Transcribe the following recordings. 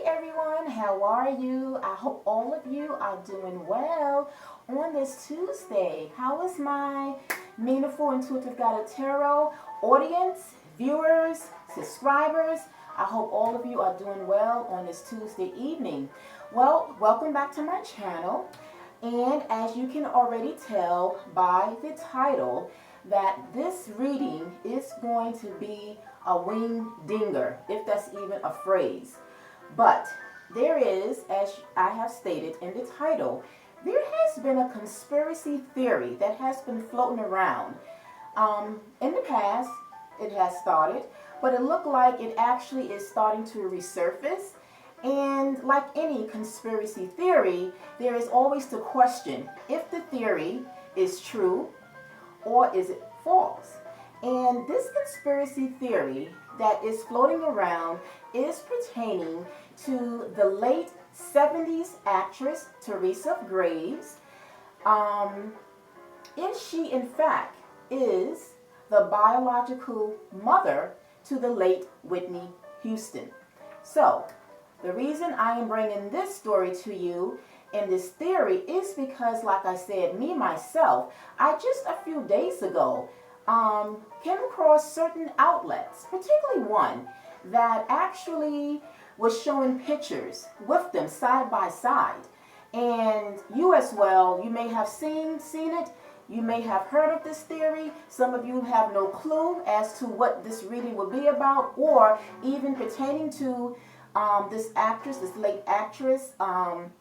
everyone, how are you? I hope all of you are doing well on this Tuesday. How is my meaningful, intuitive guided tarot audience, viewers, subscribers? I hope all of you are doing well on this Tuesday evening. Well, welcome back to my channel. And as you can already tell by the title, that this reading is going to be a wing dinger, if that's even a phrase. But there is, as I have stated in the title, there has been a conspiracy theory that has been floating around. In the past, it has started, but it looked like it actually is starting to resurface. And like any conspiracy theory, there is always the question if the theory is true or is it false. And this conspiracy theory that is floating around is pertaining to the late 70s actress Teresa Graves. If she in fact is the biological mother to the late Whitney Houston. So the reason I am bringing this story to you in this theory is because, like I said, me myself, I just a few days ago came across certain outlets, particularly one that actually was showing pictures with them side by side. And you as well, you may have seen it, you may have heard of this theory. Some of you have no clue as to what this reading will be about, or even pertaining to this actress, this late actress from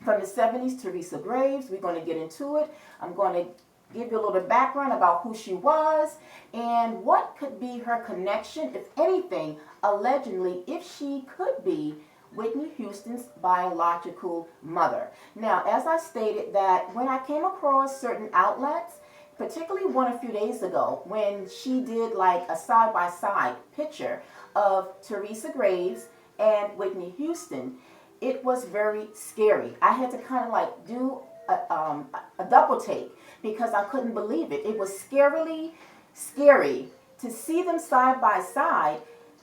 the 70s, Teresa Graves. We're going to get into it. I'm going to give you a little background about who she was and what could be her connection, if anything, allegedly, if she could be Whitney Houston's biological mother. Now, as I stated, that when I came across certain outlets, particularly one a few days ago, when she did like a side-by-side picture of Teresa Graves and Whitney Houston, it was very scary. I had to kind of like do a double take because I couldn't believe it. It was scarily scary to see them side by side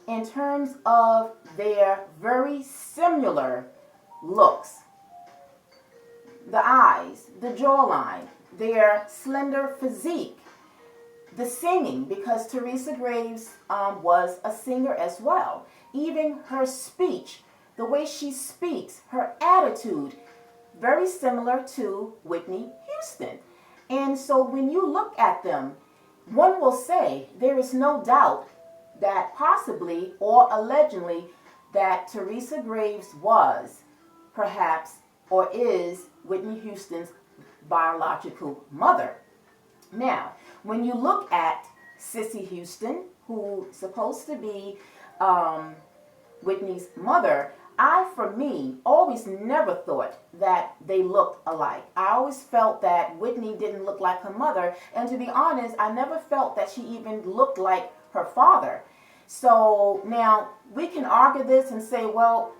in terms of their very similar looks. The eyes, the jawline, their slender physique, the singing, because Teresa Graves was a singer as well. Even her speech, the way she speaks, her attitude, very similar to Whitney Houston. And so when you look at them, one will say there is no doubt that possibly or allegedly that Teresa Graves was perhaps or is Whitney Houston's biological mother. Now, when you look at Sissy Houston, who's supposed to be Whitney's mother, for me, always never thought that they looked alike. I always felt that Whitney didn't look like her mother, and to be honest, I never felt that she even looked like her father. So now we can argue this and say, well,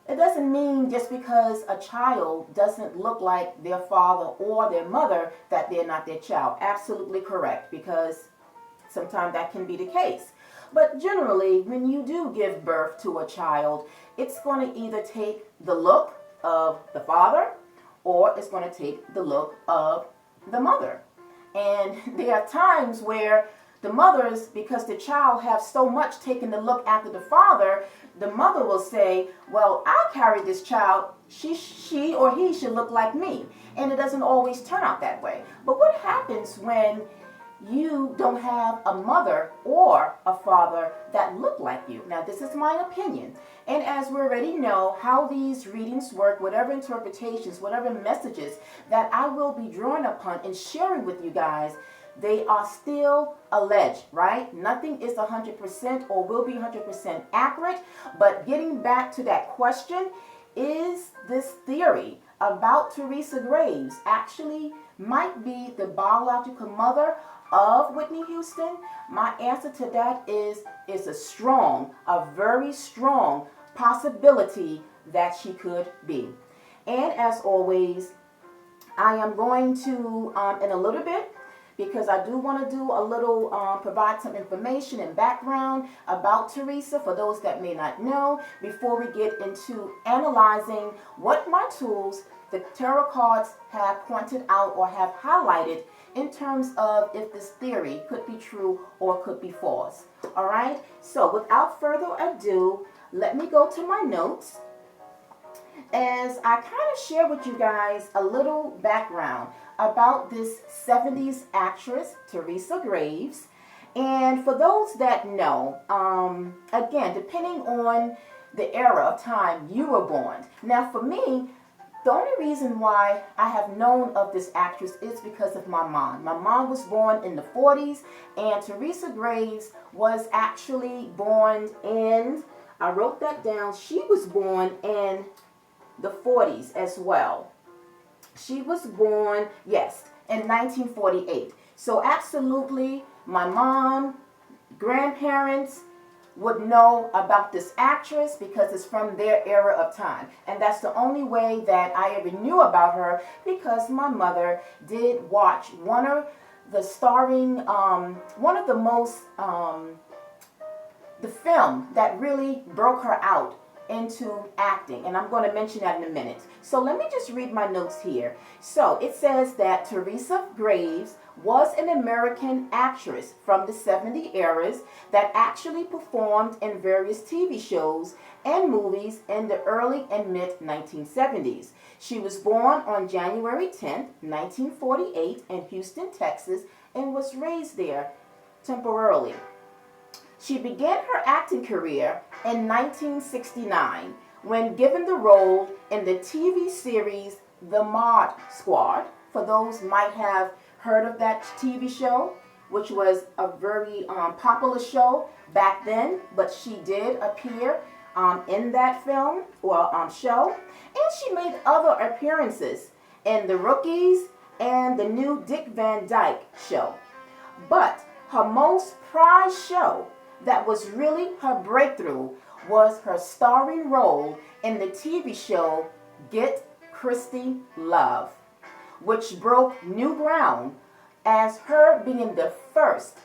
it doesn't mean just because a child doesn't look like their father or their mother that they're not their child. Absolutely correct, because sometimes that can be the case. But generally, when you do give birth to a child, it's going to either take the look of the father or it's going to take the look of the mother. And there are times where the mothers, because the child have so much taken the look after the father, the mother will say, well, I carried this child, she or he should look like me. And it doesn't always turn out that way. But what happens when you don't have a mother or a father that look like you? Now, this is my opinion. And as we already know how these readings work, whatever interpretations, whatever messages that I will be drawing upon and sharing with you guys, they are still alleged, right? Nothing is 100% or will be 100% accurate. But getting back to that question, is this theory about Teresa Graves actually might be the biological mother of Whitney Houston? My answer to that is a very strong possibility that she could be. And as always, I am going to, in a little bit, because I do want to do a little, provide some information and background about Teresa for those that may not know before we get into analyzing what my tools, the tarot cards, have pointed out or have highlighted in terms of if this theory could be true or could be false. All right, so without further ado, let me go to my notes as I kind of share with you guys a little background about this 70s actress, Teresa Graves. And for those that know, again, depending on the era of time you were born. Now, for me, the only reason why I have known of this actress is because of my mom. My mom was born in the 40s, and Teresa Graves was actually born in, I wrote that down, she was born in the 40s as well. She was born, yes, in 1948. So absolutely, my mom, grandparents would know about this actress because it's from their era of time. And that's the only way that I ever knew about her, because my mother did watch one of the starring, one of the most, the film that really broke her out into acting, and I'm going to mention that in a minute. So let me just read my notes here. So it says that Teresa Graves was an American actress from the 70s eras that actually performed in various TV shows and movies in the early and mid 1970s. She was born on January 10th, 1948 in Houston, Texas, and was raised there temporarily. She began her acting career in 1969 when given the role in the TV series The Mod Squad. For those might have heard of that TV show, which was a very popular show back then, but she did appear in that film or show, and she made other appearances in The Rookies and the new Dick Van Dyke show. But her most prized show that was really her breakthrough was her starring role in the TV show Get Christy Love, which broke new ground as her being the first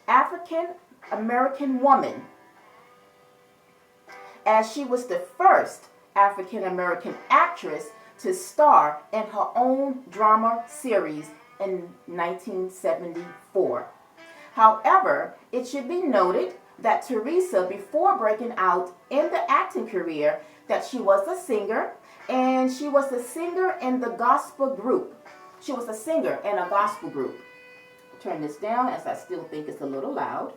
African American woman, as she was the first African American actress to star in her own drama series in 1974. However, it should be noted that Teresa, before breaking out in the acting career, that she was a singer, and she was a singer in the gospel group. She was a singer in a gospel group. Turn this down as I still think it's a little loud.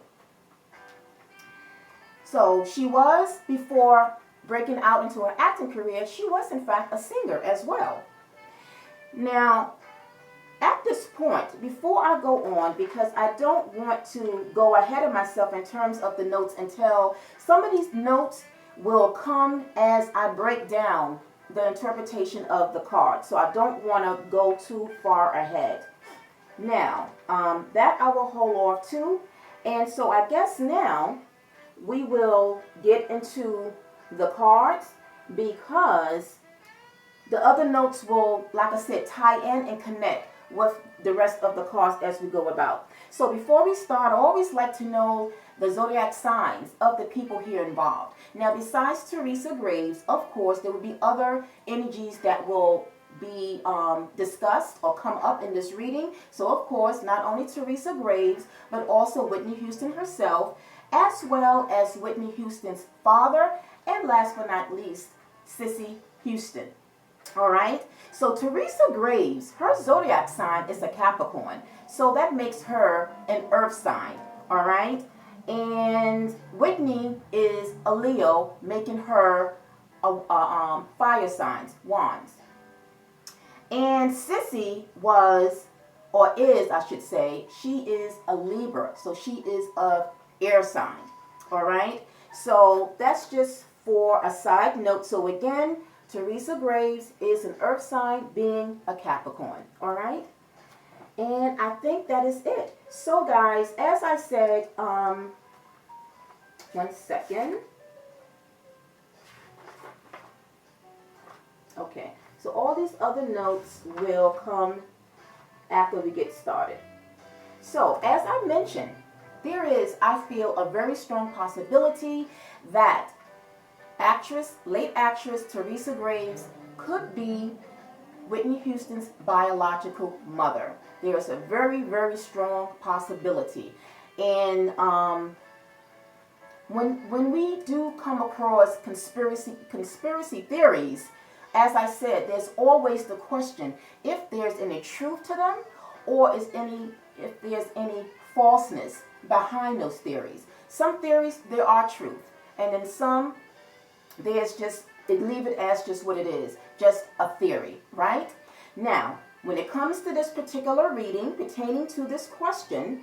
So she was, before breaking out into her acting career, she was in fact a singer as well. Now, at this point, before I go on, because I don't want to go ahead of myself in terms of the notes until some of these notes will come as I break down the interpretation of the card. So I don't want to go too far ahead. Now, that I will hold off to. And so I guess now we will get into the cards, because the other notes will, like I said, tie in and connect with the rest of the cards as we go about. So before we start, I always like to know the zodiac signs of the people here involved. Now, besides Teresa Graves, of course, there will be other energies that will be discussed or come up in this reading. So, of course, not only Teresa Graves, but also Whitney Houston herself, as well as Whitney Houston's father, and last but not least, Sissy Houston. All right, so Teresa Graves, her zodiac sign is a Capricorn, so that makes her an earth sign. All right, and Whitney is a Leo, making her a fire signs, wands. And Sissy was, or is, I should say, she is a Libra, so she is of air sign. All right, so that's just for a side note. So again, Teresa Graves is an earth sign, being a Capricorn. All right, and I think that is it. So guys, as I said, 1 second. Okay, so all these other notes will come after we get started. So, as I mentioned, there is, I feel, a very strong possibility that late actress Teresa Graves could be Whitney Houston's biological mother. There is a very, very strong possibility. And when we do come across conspiracy theories, as I said, there's always the question if there's any truth to them, or if there's any falseness behind those theories. Some theories, there are truth, and in some, there's just, leave it as just what it is, just a theory, right? Now, when it comes to this particular reading pertaining to this question,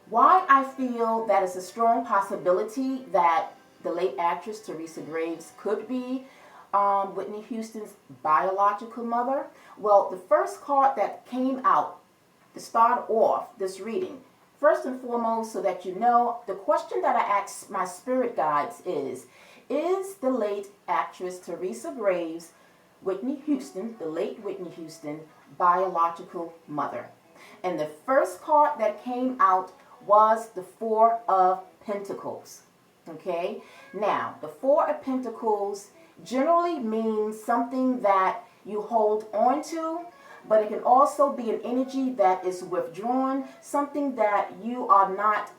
why I feel that it's a strong possibility that the late actress Teresa Graves could be Whitney Houston's biological mother. Well, the first card that came out to start off this reading, first and foremost, so that you know, the question that I asked my spirit guides is the late actress Teresa Graves, Whitney Houston, the late Whitney Houston, biological mother? And the first card that came out was the Four of Pentacles. Okay? Now, the Four of Pentacles generally means something that you hold on to, but it can also be an energy that is withdrawn, something that you are not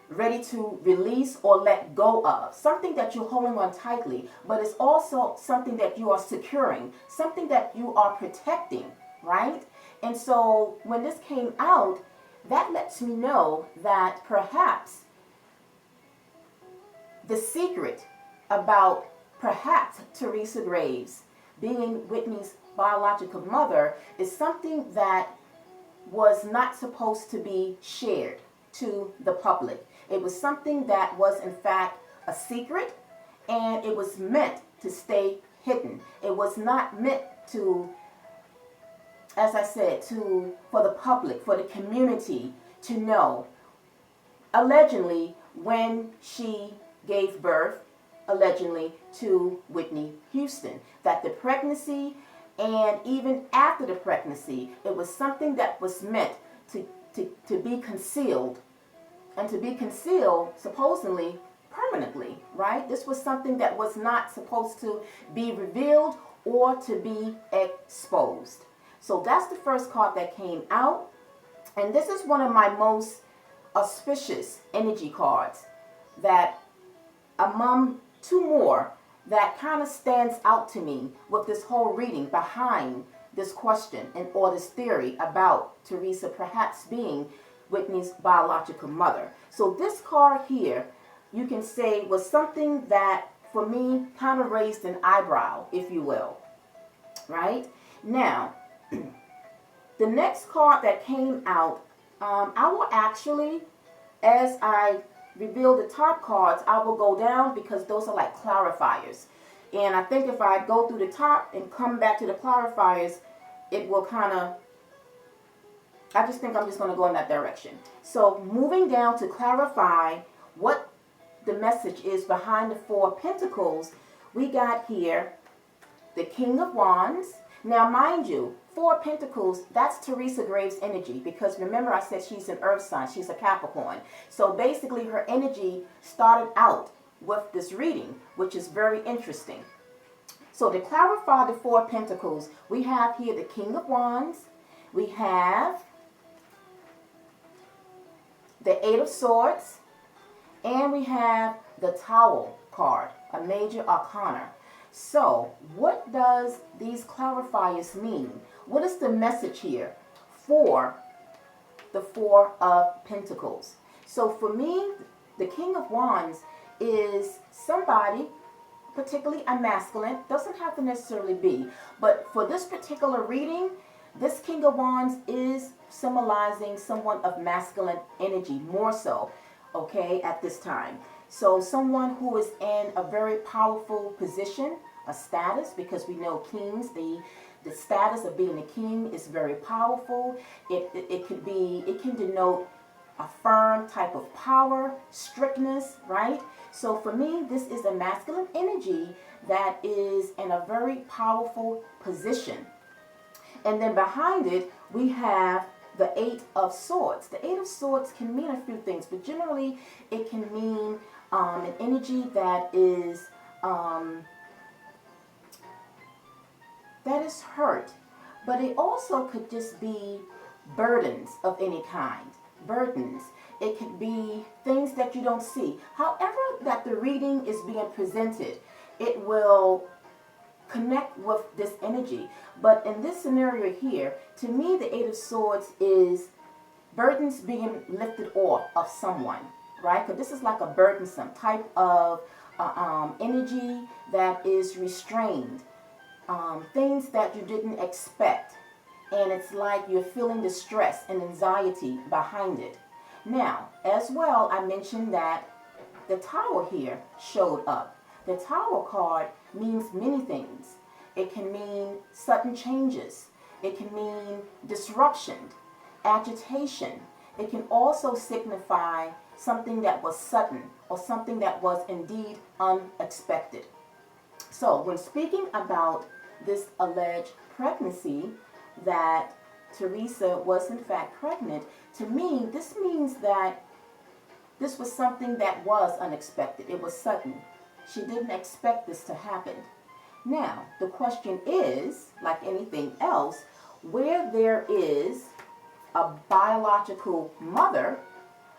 ready to release or let go of, something that you're holding on tightly, but it's also something that you are securing, something that you are protecting, right? And so when this came out, that lets me know that perhaps the secret about perhaps Teresa Graves being Whitney's biological mother is something that was not supposed to be shared to the public. It was something that was in fact a secret, and it was meant to stay hidden. It was not meant to, as I said, for the public, for the community to know. Allegedly, when she gave birth, allegedly, to Whitney Houston, that the pregnancy and even after the pregnancy, it was something that was meant to be concealed, and to be concealed supposedly permanently, right? This was something that was not supposed to be revealed or to be exposed. So that's the first card that came out. And this is one of my most auspicious energy cards, that among two more that kind of stands out to me with this whole reading behind this question or this theory about Teresa perhaps being Whitney's biological mother. So this card here, you can say, was something that for me kind of raised an eyebrow, if you will, right? Now, the next card that came out, I will actually, as I reveal the top cards, I will go down because those are like clarifiers. And I think if I go through the top and come back to the clarifiers, it will kind of, I just think I'm just going to go in that direction. So moving down to clarify what the message is behind the Four of Pentacles, we got here the King of Wands. Now mind you, Four of Pentacles, that's Teresa Graves' energy, because remember I said she's an earth sign, she's a Capricorn. So basically her energy started out with this reading, which is very interesting. So to clarify the Four of Pentacles, we have here the King of Wands, we have the Eight of Swords, and we have the Tower card, a major arcana. So what does these clarifiers mean? What is the message here for the Four of Pentacles? So for me, the King of Wands is somebody, particularly a masculine, doesn't have to necessarily be, but for this particular reading, this King of Wands is symbolizing someone of masculine energy, more so, okay, at this time. So someone who is in a very powerful position, a status, because we know kings, the status of being a king is very powerful. It can denote a firm type of power, strictness, right? So for me, this is a masculine energy that is in a very powerful position. And then behind it, we have the Eight of Swords. The Eight of Swords can mean a few things, but generally it can mean an energy that is hurt. But it also could just be burdens of any kind. Burdens. It could be things that you don't see. However that the reading is being presented, it will connect with this energy. But in this scenario here, to me, the Eight of Swords is burdens being lifted off of someone, right? Because this is like a burdensome type of energy that is restrained. Things that you didn't expect. And it's like you're feeling the stress and anxiety behind it. Now, as well, I mentioned that the Tower here showed up. The Tower card means many things. It can mean sudden changes. It can mean disruption, agitation. It can also signify something that was sudden or something that was indeed unexpected. So when speaking about this alleged pregnancy, that Teresa was in fact pregnant, to me, this means that this was something that was unexpected. It was sudden. She didn't expect this to happen. Now, the question is, like anything else, where there is a biological mother,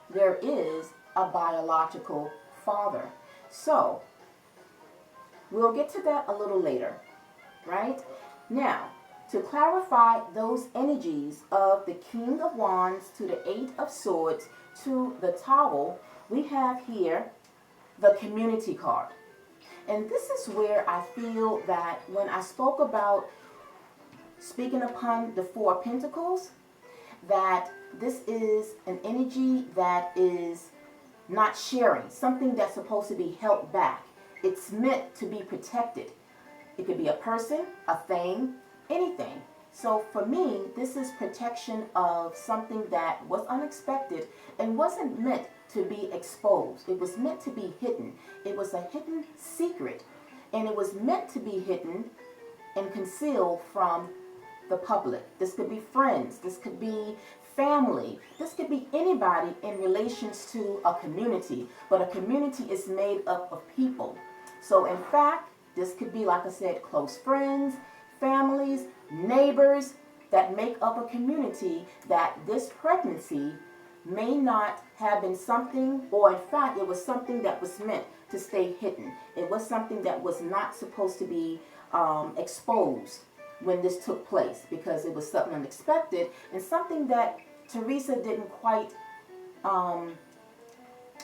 there is a biological father. So, we'll get to that a little later, right? Now, to clarify those energies of the King of Wands to the Eight of Swords to the Tower, we have here the Community card. And this is where I feel that when I spoke about speaking upon the Four of Pentacles, that this is an energy that is not sharing, something that's supposed to be held back. It's meant to be protected. It could be a person, a thing, anything. So for me, this is protection of something that was unexpected and wasn't meant to be exposed. It was meant to be hidden. It was a hidden secret, and it was meant to be hidden and concealed from the public. This could be friends. This could be family. This could be anybody in relations to a community. But a community is made up of people. So in fact, this could be, like I said, close friends, families, neighbors that make up a community, that this pregnancy may not have been something, or in fact it was something that was meant to stay hidden. It was something that was not supposed to be exposed when this took place, because it was something unexpected and something that Teresa didn't quite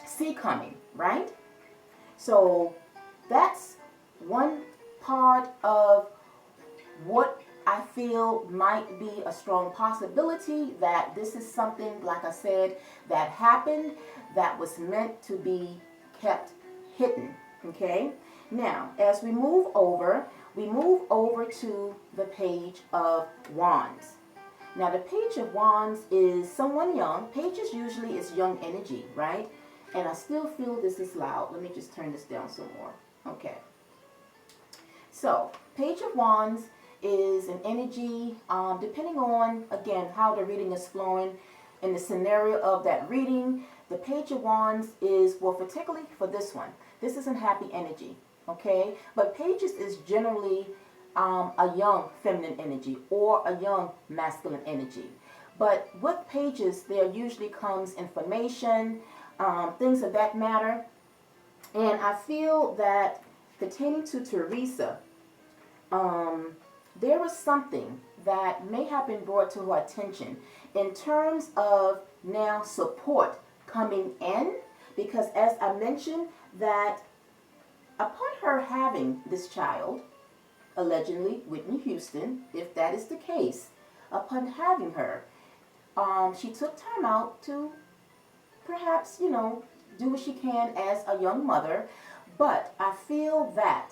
see coming, right? So that's one part of what I feel might be a strong possibility, that this is something, like I said, that happened, that was meant to be kept hidden. Okay? Now, as we move over to the Page of Wands. Now, the Page of Wands is someone young. Pages usually is young energy, right? And I still feel this is loud. Let me just turn this down some more. Okay. So, Page of Wands is an energy, depending on, again, how the reading is flowing in the scenario of that reading. The Page of Wands is, well, particularly for this one, this isn't happy energy, okay? But Pages is generally a young feminine energy or a young masculine energy. But with Pages, there usually comes information, things of that matter. And I feel that pertaining to Teresa, there was something that may have been brought to her attention in terms of now support coming in, because as I mentioned, that upon her having this child, allegedly Whitney Houston, if that is the case, upon having her, she took time out to perhaps, do what she can as a young mother. But I feel that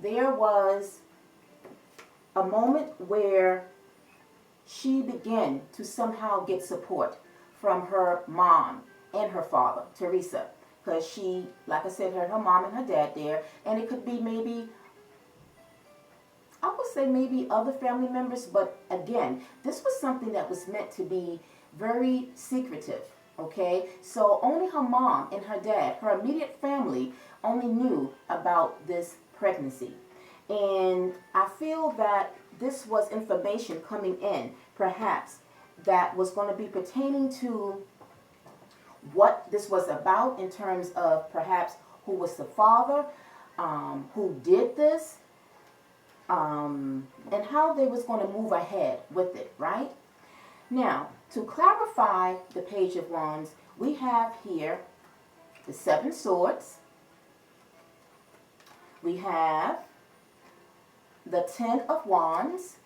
there was a moment where she began to somehow get support from her mom and her father, Teresa, because she, like I said, had her mom and her dad there, and it could be maybe I would say maybe other family members, but again, this was something that was meant to be very secretive, okay? So only her mom and her dad, her immediate family, only knew about this pregnancy. And I feel that this was information coming in, perhaps, that was going to be pertaining to what this was about in terms of perhaps who was the father, who did this, and how they was going to move ahead with it, right? Now, to clarify the Page of Wands, we have here the Seven Swords. We have the Ten of Wands,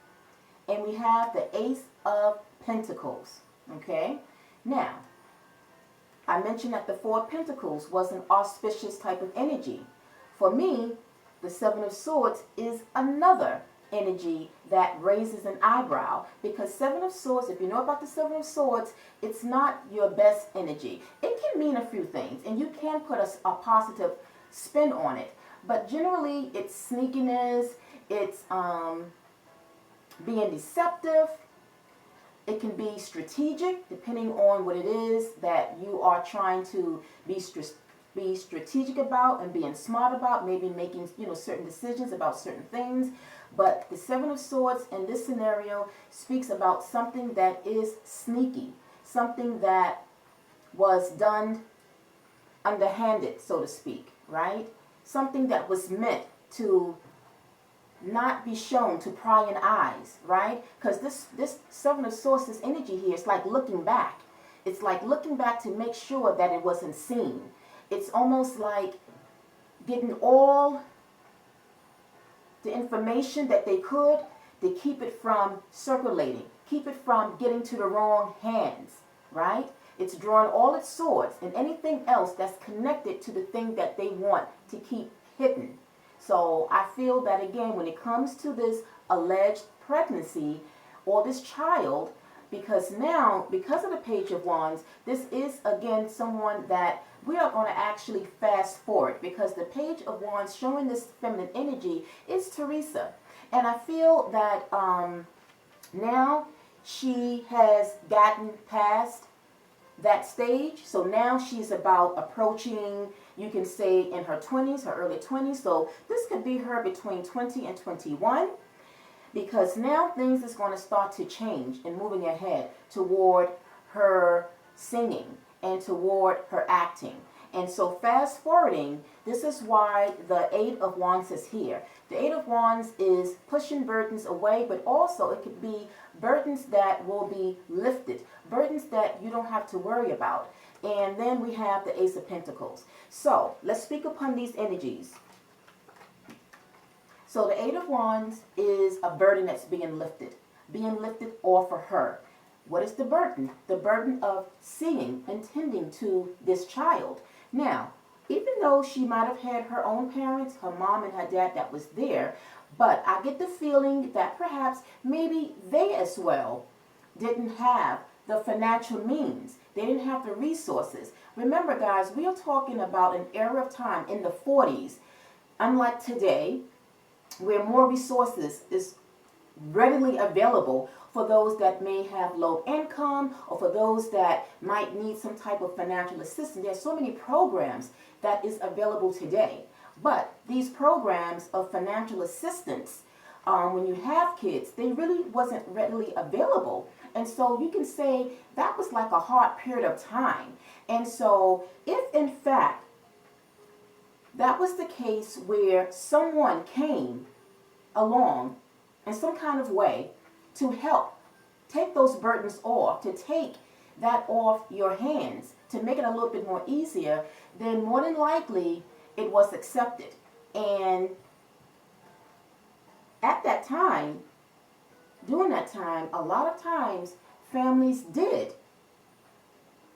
and we have the Ace of Pentacles, okay? Now, I mentioned that the Four of Pentacles was an auspicious type of energy. For me, the Seven of Swords is another energy that raises an eyebrow, because Seven of Swords, if you know about the Seven of Swords, it's not your best energy. It can mean a few things, and you can put a positive spin on it, but generally it's sneakiness, it's being deceptive. It can be strategic, depending on what it is that you are trying to be strategic about and being smart about, maybe making, certain decisions about certain things. But the Seven of Swords in this scenario speaks about something that is sneaky, something that was done underhanded, so to speak, right? Something that was meant to not be shown to prying eyes, right? Because this Seven of Swords, this energy here, it's like looking back. It's like looking back to make sure that it wasn't seen. It's almost like getting all the information that they could to keep it from circulating, keep it from getting to the wrong hands, right? It's drawing all its swords and anything else that's connected to the thing that they want to keep hidden. So I feel that, again, when it comes to this alleged pregnancy or this child, because now, because of the Page of Wands, this is, again, someone that we are going to actually fast forward, because the Page of Wands showing this feminine energy is Teresa. And I feel that now she has gotten past that stage. So now she's about approaching, you can say, in her 20s, her early 20s. So this could be her between 20 and 21, because now things is going to start to change and moving ahead toward her singing and toward her acting. And so fast forwarding, this is why the Eight of Wands is here. The Eight of Wands is pushing burdens away, but also it could be burdens that will be lifted, burdens that you don't have to worry about. And then we have the Ace of Pentacles. So let's speak upon these energies. So the Eight of Wands is a burden that's being lifted off of her. What is the burden? The burden of seeing and tending to this child. Now, even though she might have had her own parents, her mom and her dad that was there, but I get the feeling that perhaps maybe they as well didn't have the financial means. They didn't have the resources. Remember, guys, we are talking about an era of time in the 40s, unlike today, where more resources is readily available for those that may have low income or for those that might need some type of financial assistance. There's so many programs that is available today. But these programs of financial assistance, when you have kids, they really wasn't readily available. And so you can say that was like a hard period of time. And so if in fact that was the case where someone came along in some kind of way to help take those burdens off, to take that off your hands, to make it a little bit more easier, then more than likely it was accepted. And at that time, during that time, a lot of times families did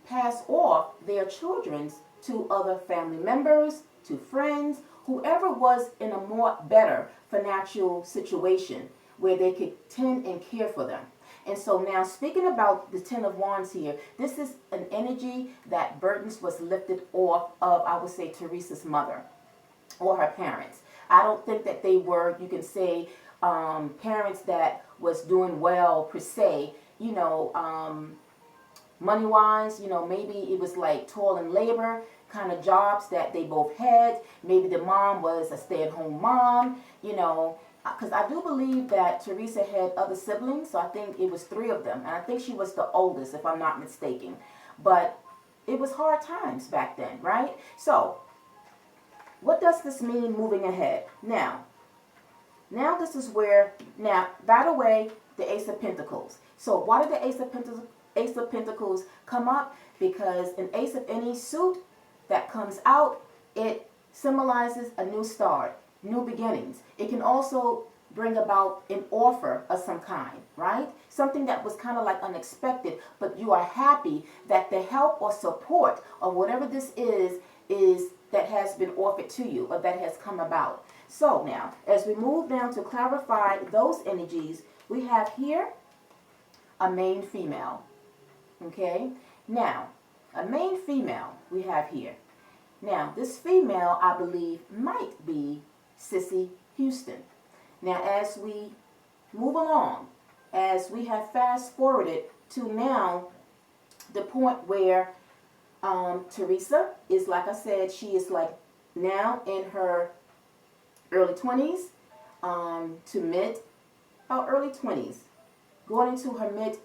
pass off their children to other family members, to friends, whoever was in a more better financial situation where they could tend and care for them. And so now, speaking about the Ten of Wands here, this is an energy that burdens was lifted off of, I would say, Teresa's mother or her parents. I don't think that they were, you can say, parents that was doing well per se, money wise, maybe it was like toil and labor kind of jobs that they both had. Maybe the mom was a stay-at-home mom, because I do believe that Teresa had other siblings, so I think it was 3 of them, and I think she was the oldest, if I'm not mistaken. But it was hard times back then, right? So what does this mean moving ahead? Now this is where, by the way, the Ace of Pentacles. So why did the Ace of Pentacles come up? Because an ace of any suit that comes out, it symbolizes a new start, new beginnings. It can also bring about an offer of some kind, right? Something that was kind of like unexpected, but you are happy that the help or support or whatever this is that has been offered to you or that has come about. So now, as we move down to clarify those energies, we have here a main female. Okay? Now, a main female we have here. Now, this female, I believe, might be Sissy Houston. Now, as we move along, as we have fast forwarded to now the point where Teresa is, like I said, she is like now in her early 20s to mid, early 20s, going into her mid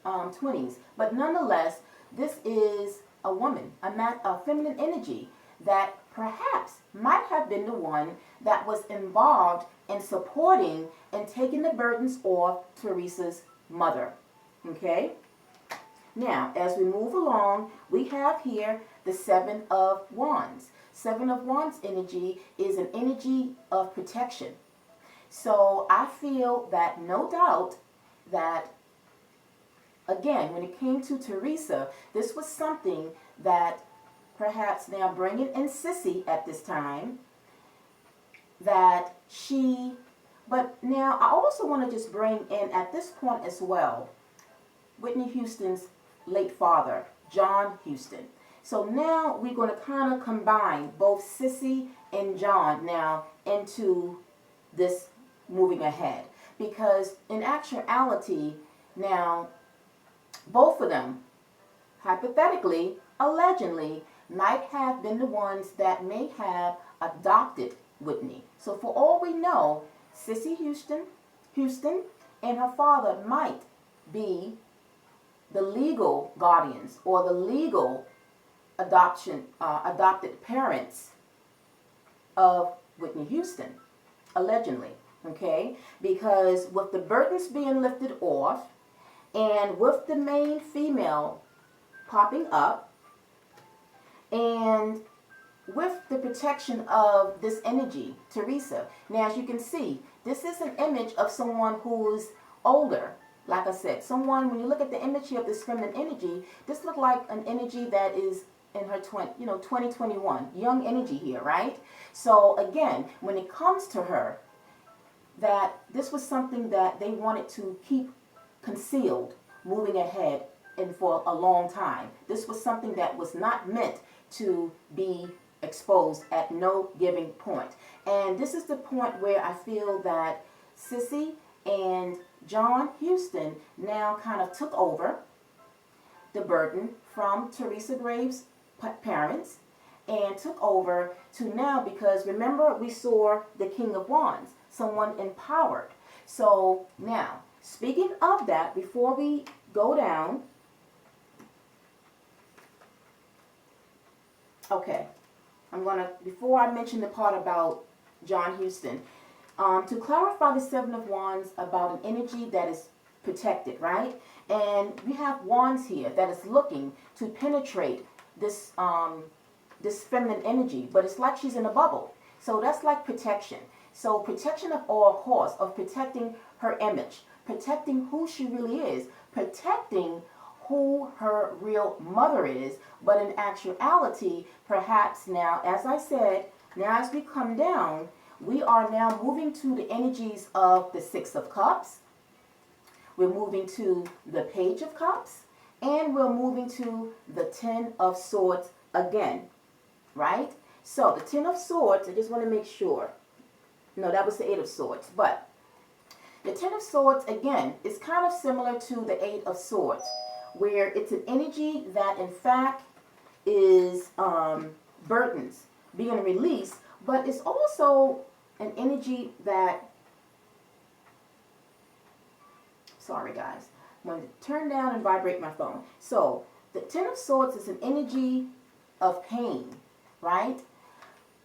20s. But nonetheless, this is a woman, a feminine energy that perhaps might have been the one that was involved in supporting and taking the burdens off Teresa's mother. Okay? Now, as we move along, we have here the 7 of Wands. 7 of Wands energy is an energy of protection. So I feel that no doubt that, again, when it came to Teresa, this was something that perhaps now bringing in Sissy at this time, that she, but now I also want to just bring in at this point as well, Whitney Houston's late father, John Houston. So now we're going to kind of combine both Sissy and John now into this moving ahead. Because in actuality, now, both of them, hypothetically, allegedly, might have been the ones that may have adopted Whitney. So for all we know, Sissy Houston and her father might be the legal guardians or the legal adopted parents of Whitney Houston, allegedly. Okay, because with the burdens being lifted off and with the main female popping up and with the protection of this energy, Teresa. Now, as you can see, this is an image of someone who's older. Like I said, someone, when you look at the image here of this feminine energy, this looks like an energy that is in her 2021, young energy here, right? So again, when it comes to her, that this was something that they wanted to keep concealed moving ahead and for a long time. This was something that was not meant to be exposed at no given point. And this is the point where I feel that Sissy and John Houston now kind of took over the burden from Teresa Graves' parents and took over to now, because remember we saw the King of Wands, someone empowered. So now, speaking of that, before we go down, okay, before I mention the part about John Houston, to clarify the 7 of Wands about an energy that is protected, right? And we have wands here that is looking to penetrate this this feminine energy, but it's like she's in a bubble. So that's like protection. So protection of all costs, of protecting her image, protecting who she really is, protecting who her real mother is. But in actuality, perhaps now, as I said, now as we come down, we are now moving to the energies of the 6 of Cups. We're moving to the Page of Cups. And we're moving to the 10 of Swords again, right? So the 10 of Swords, I just want to make sure. No, that was the 8 of Swords. But The Ten of Swords, again, is kind of similar to the Eight of Swords, where it's an energy that, in fact, is burdens being released, but it's also an energy that, sorry guys, I'm going to turn down and vibrate my phone. So the Ten of Swords is an energy of pain, right?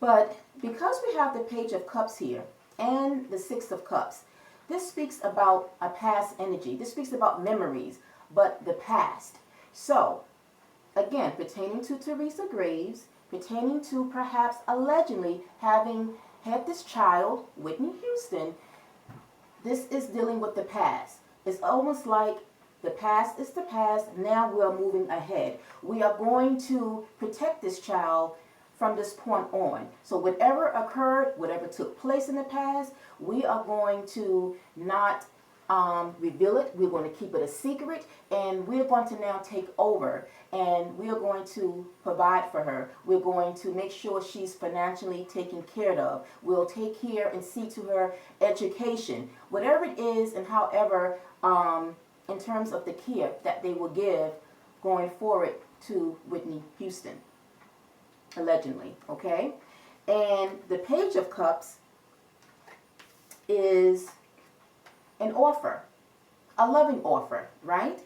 But because we have the Page of Cups here and the Six of Cups, this speaks about a past energy. This speaks about memories, but the past. So again, pertaining to Teresa Graves, pertaining to perhaps allegedly having had this child, Whitney Houston, this is dealing with the past. It's almost like the past is the past, now we're moving ahead. We are going to protect this child from this point on. So whatever occurred, whatever took place in the past, we are going to not reveal it. We're going to keep it a secret, and we're going to now take over, and we're going to provide for her. We're going to make sure she's financially taken care of. We'll take care and see to her education, whatever it is, and however, in terms of the care that they will give going forward to Whitney Houston, allegedly, okay? And the Page of Cups is an offer, a loving offer, right?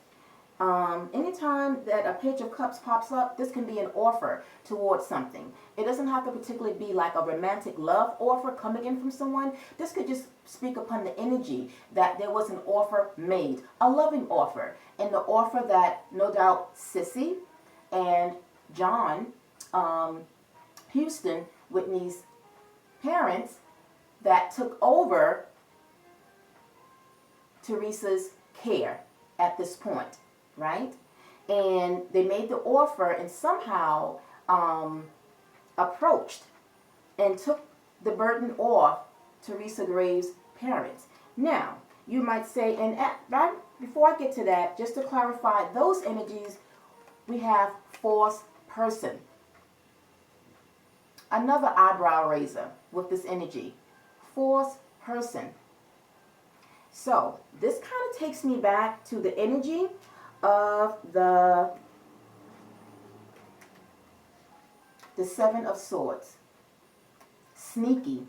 Anytime that a Page of Cups pops up, this can be an offer towards something. It doesn't have to particularly be like a romantic love offer coming in from someone. This could just speak upon the energy that there was an offer made, a loving offer. And the offer that no doubt Sissy and John Houston, Whitney's parents, that took over Teresa's care at this point, right? And they made the offer and somehow approached and took the burden off Teresa Graves' parents. Now, you might say, and right before I get to that, just to clarify those energies, we have false person. Another eyebrow raiser with this energy, false person. So this kind of takes me back to the energy of the Seven of Swords. Sneaky.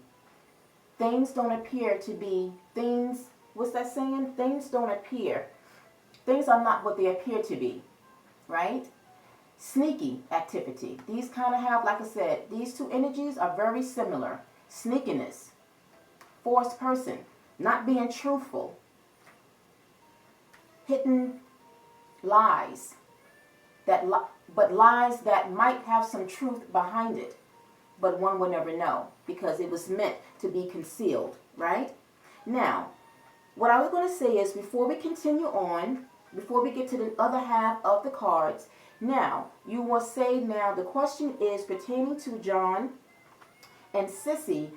Things don't appear to be things. What's that saying? Things don't appear. Things are not what they appear to be, right? Sneaky activity. These kind of have, like I said, these two energies are very similar. Sneakiness. False person. Not being truthful, hidden lies, but lies that might have some truth behind it, but one will never know because it was meant to be concealed, right? Now, what I was going to say is before we continue on, before we get to the other half of the cards, now, you will say now the question is pertaining to John and Sissy.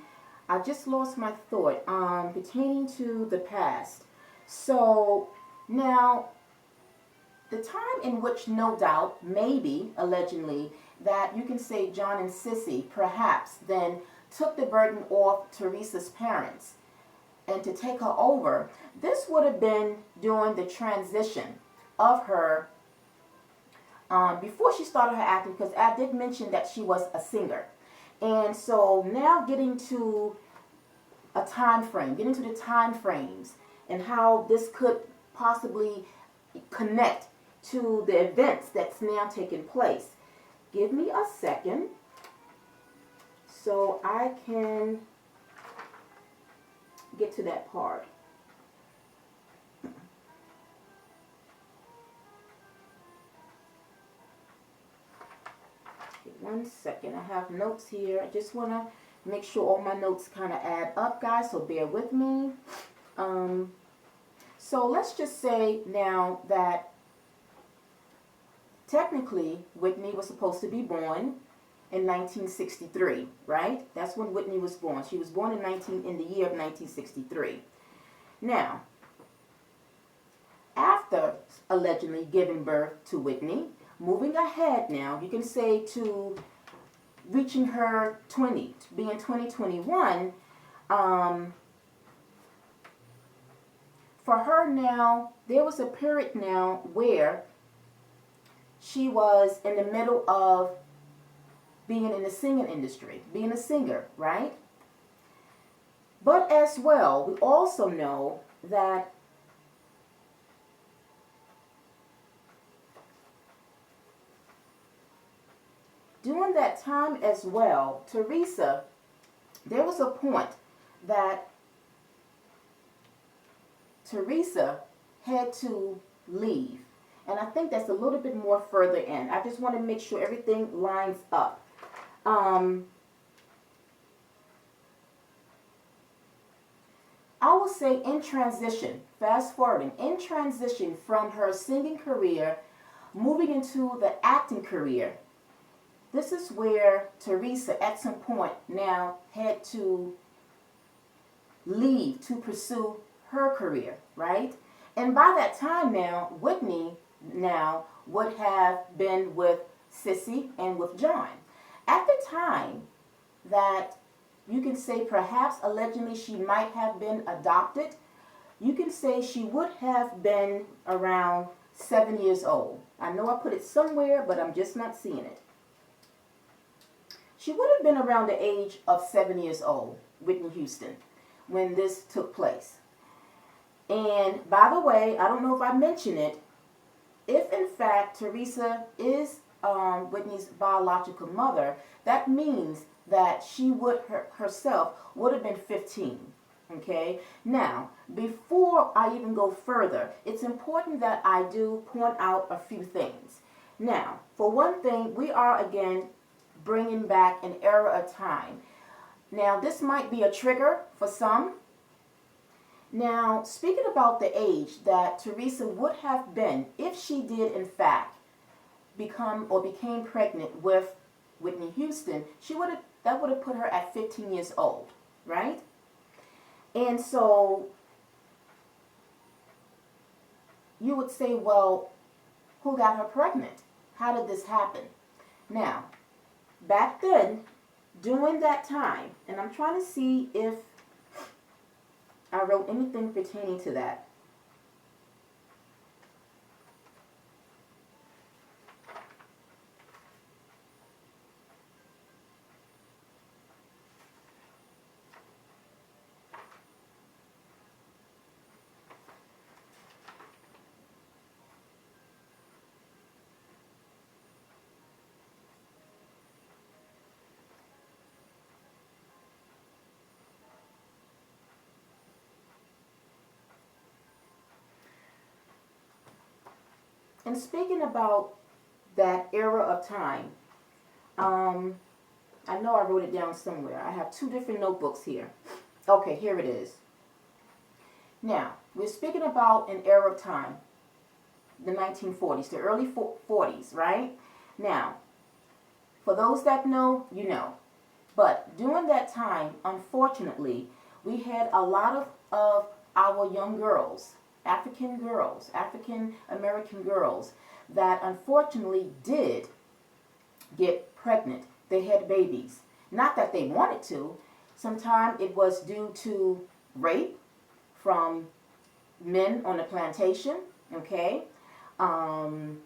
I just lost my thought pertaining to the past. So now, the time in which no doubt, maybe, allegedly, that you can say John and Sissy perhaps then took the burden off Teresa's parents and to take her over, this would have been during the transition of her before she started her acting, because I did mention that she was a singer. And so now getting to a time frame, getting to the time frames and how this could possibly connect to the events that's now taking place. Give me a second so I can get to that part. One second, I have notes here. I just want to make sure all my notes kind of add up, guys, so bear with me. So let's just say now that technically Whitney was supposed to be born in 1963, right? That's when Whitney was born. She was born in the year of 1963. Now, after allegedly giving birth to Whitney, moving ahead now, you can say to reaching her 20, being 2021, for her now, there was a period now where she was in the middle of being in the singing industry, being a singer, right? But as well, we also know that during that time as well, Teresa, there was a point that Teresa had to leave. And I think that's a little bit more further in. I just want to make sure everything lines up. I will say in transition, fast forwarding, in transition from her singing career, moving into the acting career, this is where Teresa at some point now had to leave to pursue her career, right? And by that time now, Whitney now would have been with Sissy and with John. At the time that you can say perhaps allegedly she might have been adopted, you can say she would have been around 7 years old. I know I put it somewhere, but I'm just not seeing it. She would have been around the age of 7 years old, Whitney Houston, when this took place. And by the way, I don't know if I mentioned it, if in fact Teresa is Whitney's biological mother, that means that she would herself would have been 15. Okay? Now, before I even go further, it's important that I do point out a few things. Now, for one thing, we are again bringing back an era of time. Now, this might be a trigger for some. Now, speaking about the age that Teresa would have been if she did in fact became pregnant with Whitney Houston, that would have put her at 15 years old, right? And so you would say, well, who got her pregnant? How did this happen? Now, back then, during that time, and I'm trying to see if I wrote anything pertaining to that. And speaking about that era of time, I know I wrote it down somewhere. I have two different notebooks here. Okay, here it is. Now, we're speaking about an era of time, the 1940s, the early 40s, right? Now, for those that know, you know. But during that time, unfortunately, we had a lot of our young girls, African American girls, that unfortunately did get pregnant. They had babies. Not that they wanted to. Sometimes it was due to rape from men on the plantation, okay? Now,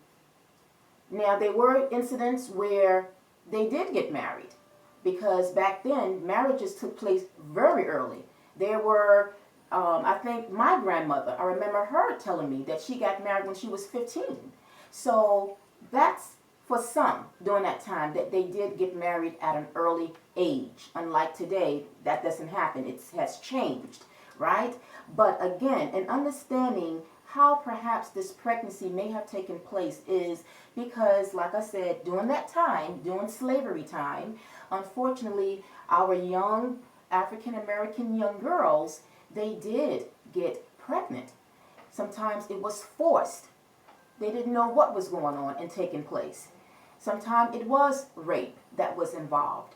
there were incidents where they did get married, because back then, marriages took place very early. There were, I think my grandmother, I remember her telling me that she got married when she was 15. So that's for some during that time, that they did get married at an early age. Unlike today, that doesn't happen. It has changed, right? But again, in understanding how perhaps this pregnancy may have taken place is because, like I said, during that time, during slavery time, unfortunately, our young African American young girls, they did get pregnant. Sometimes it was forced. They didn't know what was going on and taking place. Sometimes it was rape that was involved.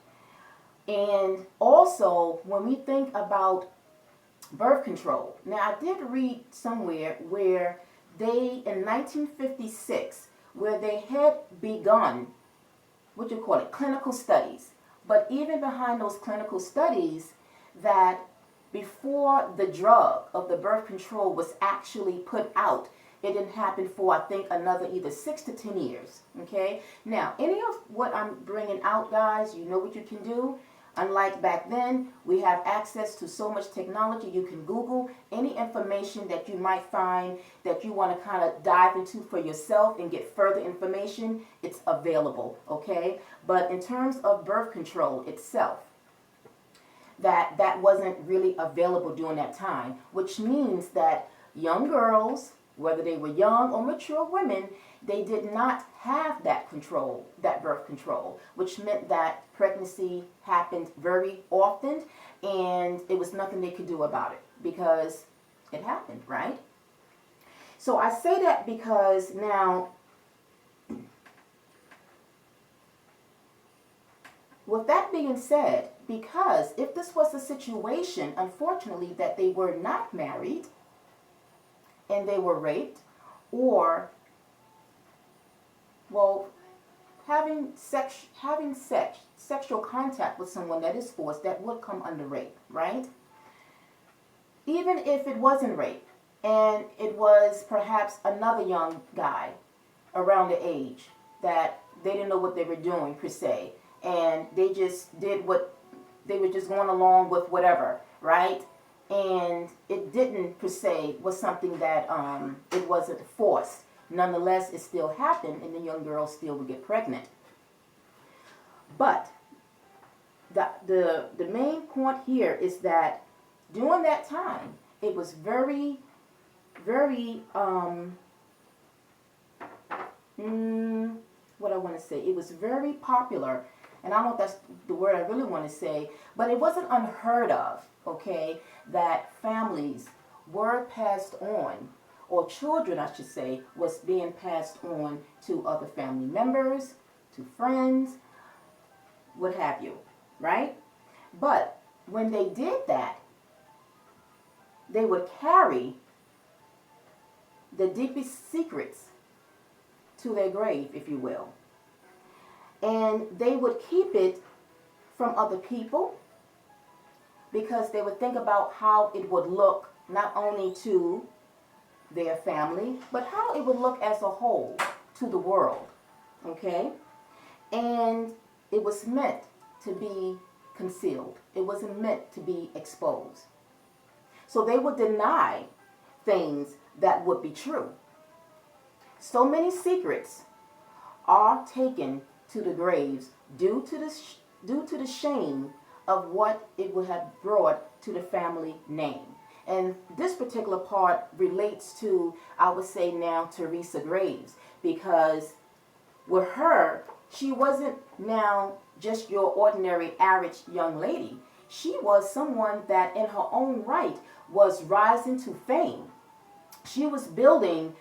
And also, when we think about birth control, now I did read somewhere where they, in 1956, where they had begun, clinical studies. But even behind those clinical studies, that before the drug of the birth control was actually put out, it didn't happen for, I think, another either 6 to 10 years. Okay? Now, any of what I'm bringing out, guys, you know what you can do. Unlike back then, we have access to so much technology. You can Google any information that you might find that you want to kind of dive into for yourself and get further information. It's available, okay? But in terms of birth control itself, that wasn't really available during that time, which means that young girls, whether they were young or mature women, they did not have that control, that birth control, which meant that pregnancy happened very often and it was nothing they could do about it because it happened, right? So I say that because now, with that being said, because if this was a situation, unfortunately, that they were not married and they were raped, or, well, having sexual contact with someone that is forced, that would come under rape, right? Even if it wasn't rape, and it was perhaps another young guy around the age that they didn't know what they were doing per se, and they just did what they were just going along with, whatever, right? And it didn't per se was something that it wasn't forced. Nonetheless, it still happened, and the young girl still would get pregnant. But the main point here is that during that time, it was very, very what I want to say. It was very popular, and I don't know if that's the word I really want to say, but it wasn't unheard of, okay, that families were passed on, or children, I should say, was being passed on to other family members, to friends, what have you, right? But when they did that, they would carry the deepest secrets to their grave, if you will. And they would keep it from other people because they would think about how it would look not only to their family, but how it would look as a whole to the world, okay? And it was meant to be concealed. It wasn't meant to be exposed. So they would deny things that would be true. So many secrets are taken to the graves due to the shame of what it would have brought to the family name. And this particular part relates to, I would say now, Teresa Graves, because with her, she wasn't now just your ordinary average young lady. She was someone that in her own right was rising to fame. She was building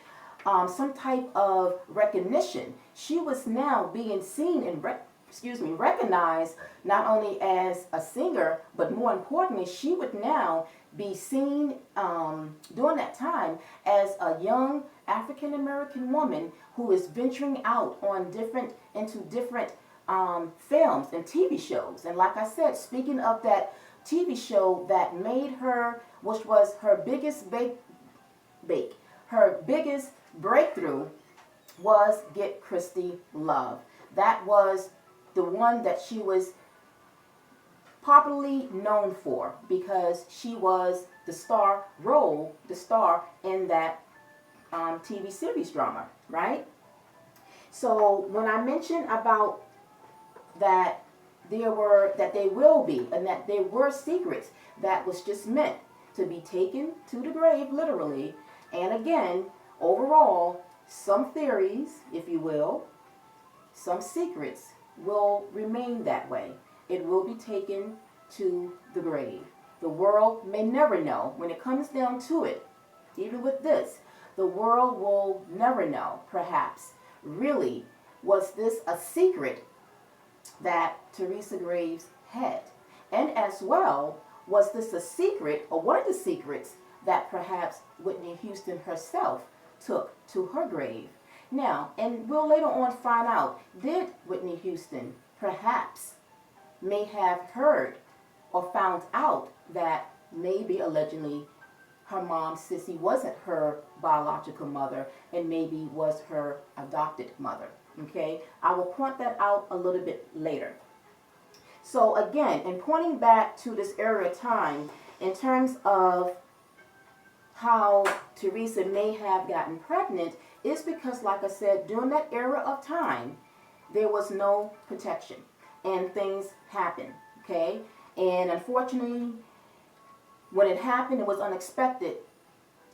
some type of recognition. She was now being seen and recognized not only as a singer, but more importantly, she would now be seen during that time as a young African American woman who is venturing out on into different films and TV shows. And like I said, speaking of that TV show that made her, which was her biggest her biggest breakthrough, was Get Christy Love. That was the one that she was popularly known for because she was the star in that TV series drama, right? So when I mentioned about that they will be, and that there were secrets that was just meant to be taken to the grave, literally. And again, overall, some theories, if you will, some secrets will remain that way. It will be taken to the grave. The world may never know. When it comes down to it, even with this, the world will never know, perhaps, really, was this a secret that Teresa Graves had? And as well, was this a secret, or one of the secrets, that perhaps Whitney Houston herself took to her grave? Now, and we'll later on find out, did Whitney Houston perhaps may have heard or found out that maybe allegedly her mom, Sissy, wasn't her biological mother and maybe was her adopted mother. Okay, I will point that out a little bit later. So again, in pointing back to this era of time, in terms of how Teresa may have gotten pregnant, is because, like I said, during that era of time, there was no protection and things happened. Okay, and unfortunately, when it happened, it was unexpected.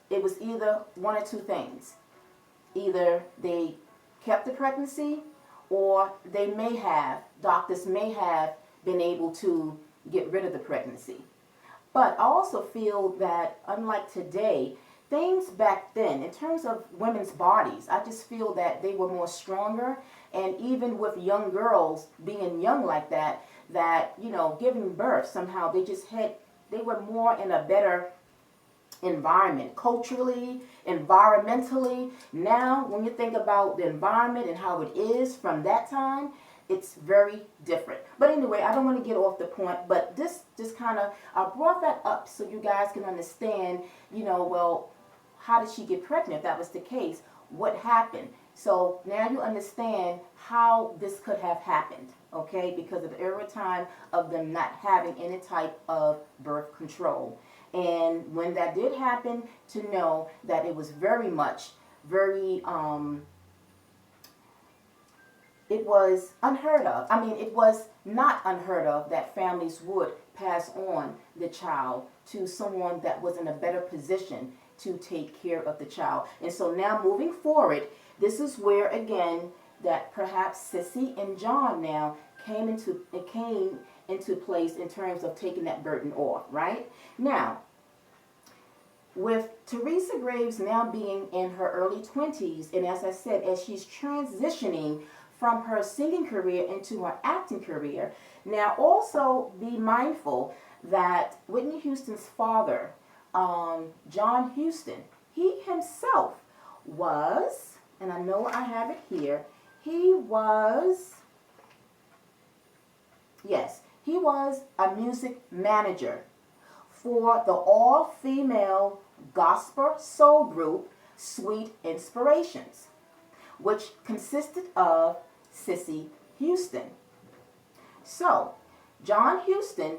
It was either one or two things. Either they kept the pregnancy, or doctors may have been able to get rid of the pregnancy. But I also feel that, unlike today, things back then, in terms of women's bodies, I just feel that they were more stronger. And even with young girls being young like that, giving birth, somehow they were more in a better environment, culturally, environmentally. Now, when you think about the environment and how it is from that time, it's very different. But anyway, I don't want to get off the point, but this just kind of, I brought that up so you guys can understand, well, how did she get pregnant? If that was the case, what happened? So now you understand how this could have happened, okay? Because of the era time of them not having any type of birth control. And when that did happen, to know that it was very, it was unheard of. I mean, it was not unheard of that families would pass on the child to someone that was in a better position to take care of the child. And so now moving forward, this is where, again, that perhaps Sissy and John now came into place in terms of taking that burden off, right? Now, with Teresa Graves now being in her early 20s, and as I said, as she's transitioning from her singing career into her acting career, now also be mindful that Whitney Houston's father, John Houston, he himself was, and I know I have it here, he was a music manager for the all-female gospel soul group Sweet Inspirations, which consisted of Sissy Houston. So, John Houston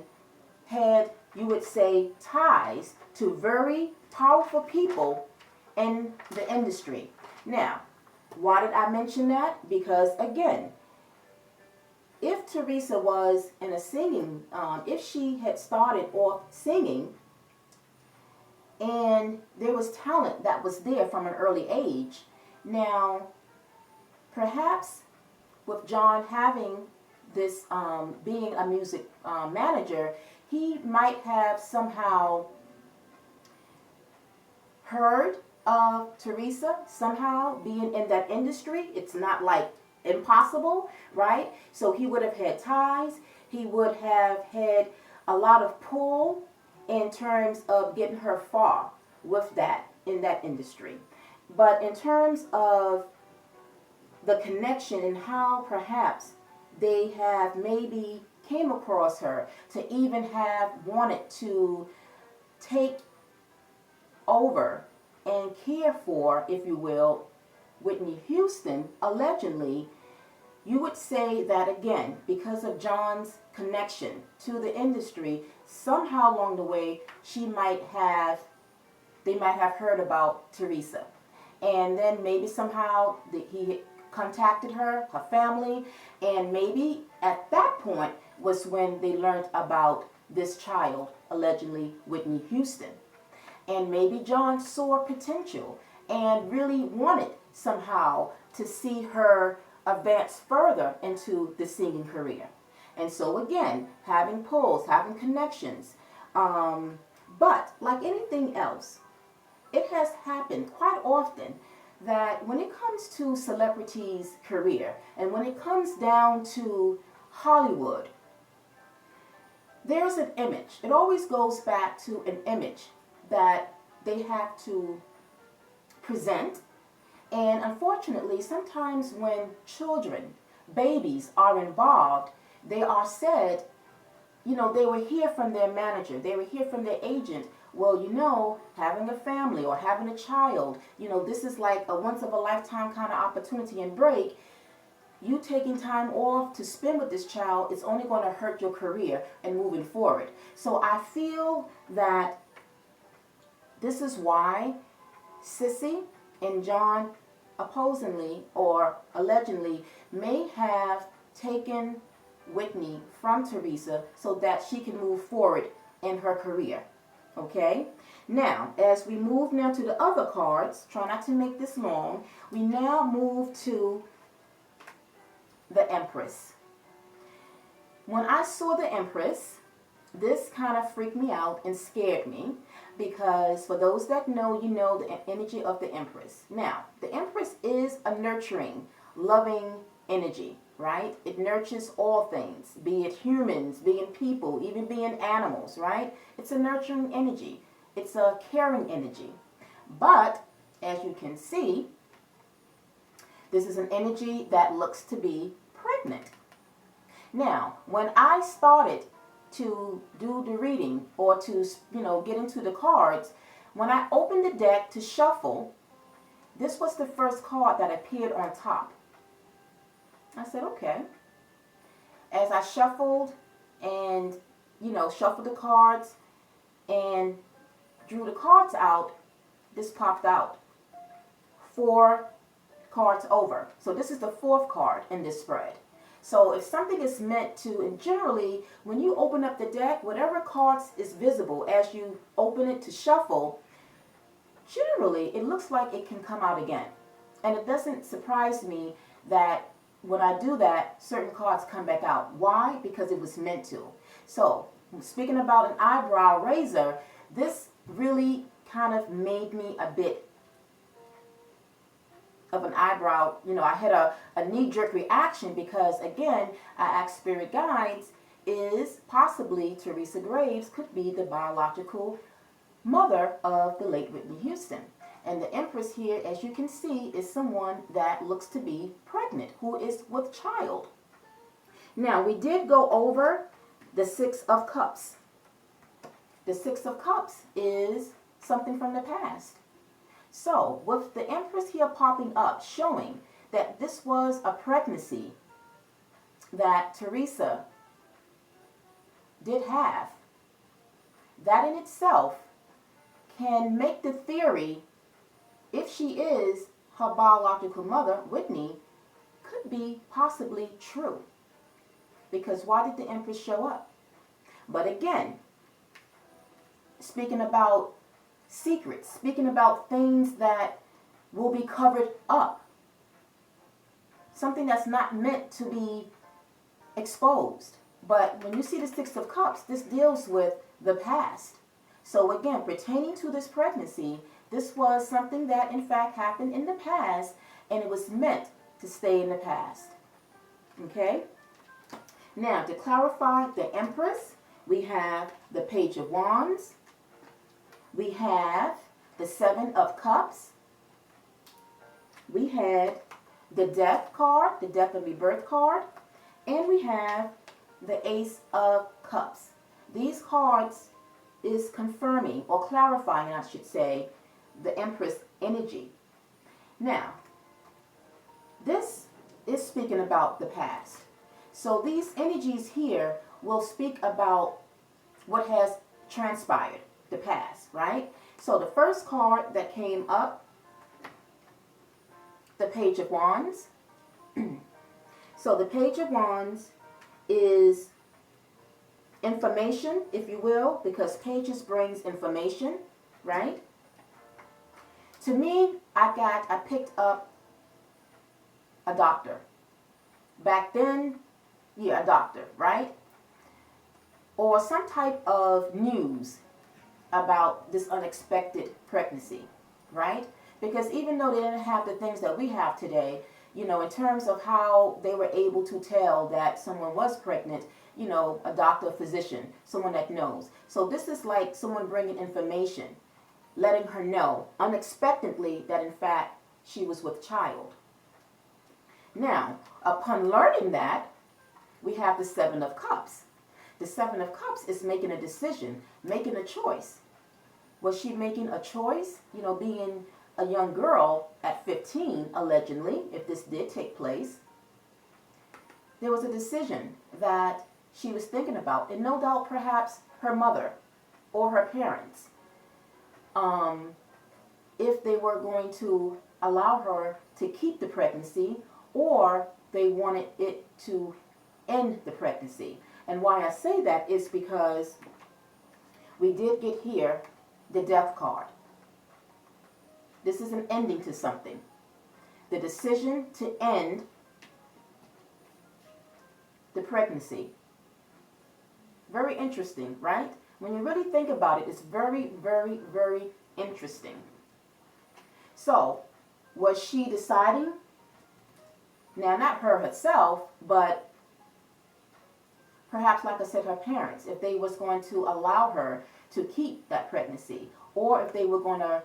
had, you would say, ties to very powerful people in the industry. Now, why did I mention that? Because, again, if Teresa was in a singing, if she had started off singing and there was talent that was there from an early age, now perhaps with John having this, being a music manager, he might have somehow heard of Teresa somehow being in that industry. It's not like impossible, right? So he would have had ties. He would have had a lot of pull in terms of getting her far with that in that industry. But in terms of the connection and how perhaps they have maybe came across her to even have wanted to take over and care for, if you will, Whitney Houston, allegedly, you would say that, again, because of John's connection to the industry, somehow along the way, they might have heard about Teresa. And then maybe somehow he contacted her family, and maybe at that point was when they learned about this child, allegedly Whitney Houston. And maybe John saw potential and really wanted somehow to see her advance further into the singing career. And so again, having pulls, having connections. But like anything else, it has happened quite often that when it comes to celebrities' career and when it comes down to Hollywood, there's an image. It always goes back to an image that they have to present. And unfortunately, sometimes when children, babies are involved, they are said they would hear from their manager, they would hear from their agent, well, having a family or having a child, this is like a once of a lifetime kind of opportunity and break. You taking time off to spend with this child is only going to hurt your career and moving forward. So I feel that this is why Sissy and John supposedly or allegedly may have taken Whitney from Teresa so that she can move forward in her career. Okay? Now, as we move now to the other cards, try not to make this long, we now move to the Empress. When I saw the Empress, this kind of freaked me out and scared me because for those that know, the energy of the Empress. Now, the Empress is a nurturing, loving energy, right? It nurtures all things, be it humans, being people, even being animals, right? It's a nurturing energy. It's a caring energy. But, as you can see, this is an energy that looks to be pregnant. Now, when I started to do the reading or to, get into the cards, when I opened the deck to shuffle, this was the first card that appeared on top. I said, okay. As I shuffled and, shuffled the cards and drew the cards out, this popped out. 4 cards over. So this is the 4th card in this spread. So if something is meant to, and generally when you open up the deck, whatever cards is visible as you open it to shuffle, generally it looks like it can come out again. And it doesn't surprise me that when I do that, certain cards come back out. Why? Because it was meant to. So speaking about an eyebrow raiser, this really kind of made me a bit of an eyebrow, I had a knee-jerk reaction because, again, I asked spirit guides, is possibly Teresa Graves could be the biological mother of the late Whitney Houston. And the Empress here, as you can see, is someone that looks to be pregnant, who is with child. Now, we did go over the 6 of Cups. The 6 of Cups is something from the past. So, with the Empress here popping up, showing that this was a pregnancy that Teresa did have, that in itself can make the theory, if she is her biological mother, Whitney, could be possibly true. Because why did the Empress show up? But again, speaking about secrets, speaking about things that will be covered up, something that's not meant to be exposed. But when you see the 6 of Cups, this deals with the past. So again, pertaining to this pregnancy, this was something that in fact happened in the past, and it was meant to stay in the past. Okay? Now, to clarify the Empress, we have the Page of Wands, we have the 7 of Cups, we had the Death card, the Death and Rebirth card, and we have the Ace of Cups. These cards is confirming or clarifying, I should say, the Empress energy. Now, this is speaking about the past. So these energies here will speak about what has transpired, the past, right? So the first card that came up, the Page of Wands. So the Page of Wands is information, if you will, because pages brings information, right? To me, I picked up a doctor. Back then, yeah, a doctor, right? Or some type of news about this unexpected pregnancy, right? Because even though they didn't have the things that we have today, in terms of how they were able to tell that someone was pregnant, a doctor, a physician, someone that knows. So this is like someone bringing information, letting her know unexpectedly that in fact she was with child. Now, upon learning that, we have the 7 of Cups. The the Seven of Cups is making a decision, making a choice. Was she making a choice? You know, being a young girl at 15, allegedly, if this did take place, there was a decision that she was thinking about, and no doubt perhaps her mother or her parents, if they were going to allow her to keep the pregnancy, or they wanted it to end the pregnancy. And why I say that is because we did get here the death card. This is an ending to something. The decision to end the pregnancy. Very interesting, right? When you really think about it, it's very, very, very interesting. So, was she deciding? Now, not her herself, but perhaps, like I said, her parents, if they was going to allow her to keep that pregnancy, or if they were going to